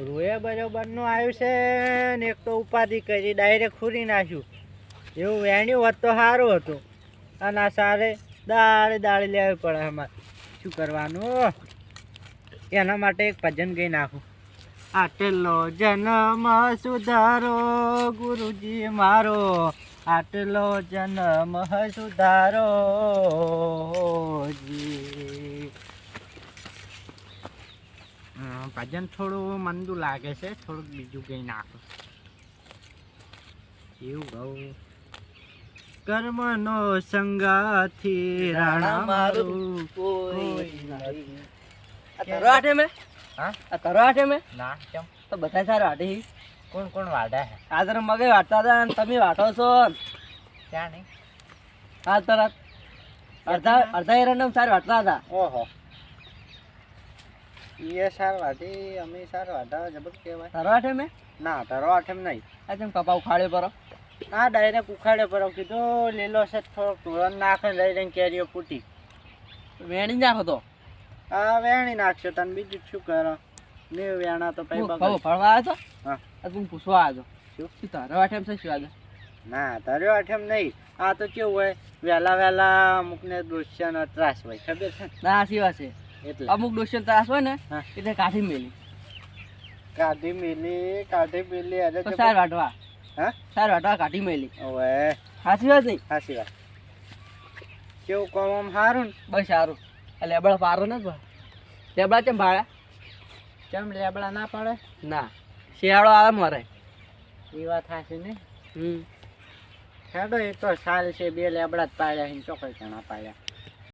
રોએ બરોબર નું આવ્યું છે ને એક તો ઉપાધિ કરી ડાયરેક્ટ ખૂરી નાખ્યું. એવું વેણ્યું હોત તો સારું હતું. અને આ સારે દાળે લેવી પડે અમારે. શું કરવાનું? એના માટે એક ભજન ગઈ નાખું. આટલો જન્મ સુધારો ગુરુજી મારો, આટલો જન્મ સુધારો જી. ભજન થોડું મંદું લાગે છે, થોડુંક બીજું ગઈ નાખું. એવું કહું, કર્મનો સંગાથી રાણા મારું કોઈ નહીં. તારો આઠે મેં હા આ તારો આઠે મેં ના કેમ? તો બધા સારા વાટે કોણ કોણ વાડા હે? આ તરફ મગે વાટતા હતા અને તમે વાટો છો ક્યાં નહીં? આ તરફ અડધા એરંડમ સાર વાટતા હતા. ઓહો, એ સાર વાટી અમે સાર વાટા જબર કહેવાય. તારો આઠે મેં ના તારો આઠેમ નહીં. આ તેમ કપા ઉખાડ્યો પરો હા ડાયરેક્ટ ઉખાડે પર કીધું લીલો છે થોડોક ધોરણ નાખે લઈ રહીને કેરીઓ ફૂટી વેણી નાખો તો હા વેણી નાખશે તને બીજું શું કરો ને વેણા તો પછી બગડે. ફળવા આવ્યો તો હા આ તું પૂછવા આવ્યો શું? શું તારો આઠે છે શું આજે? ના તારો આઠેમ નહીં. આ તો કેવું હોય વહેલા અમુકને દોસ્યાનો ત્રાસ હોય ખબર છે ને? ના આ સિવા છે એટલે અમુક દોસ્યો ત્રાસ હોય ને હા. એટલે કાઢી મેલી કાઢી મેલી અરે તો સાર વાટવા હા સાર વાટવા કાઢી મેલી. ઓવે સાચી વાત નહીં? સાચી વાત. કેવું કોમ આમ સારું ને? બસ સારું. આ લેબડા પારો ને લેબડા કેમ ભાડ્યા? કેમ લેબડા ના પડે? ના શિયાળો આવે મરે. એ વાત સાચી ને. હમ હેડો એ તો સાલ છે બે લેબડા જ પાડ્યા છે ચોકડ ચણા પાડ્યા.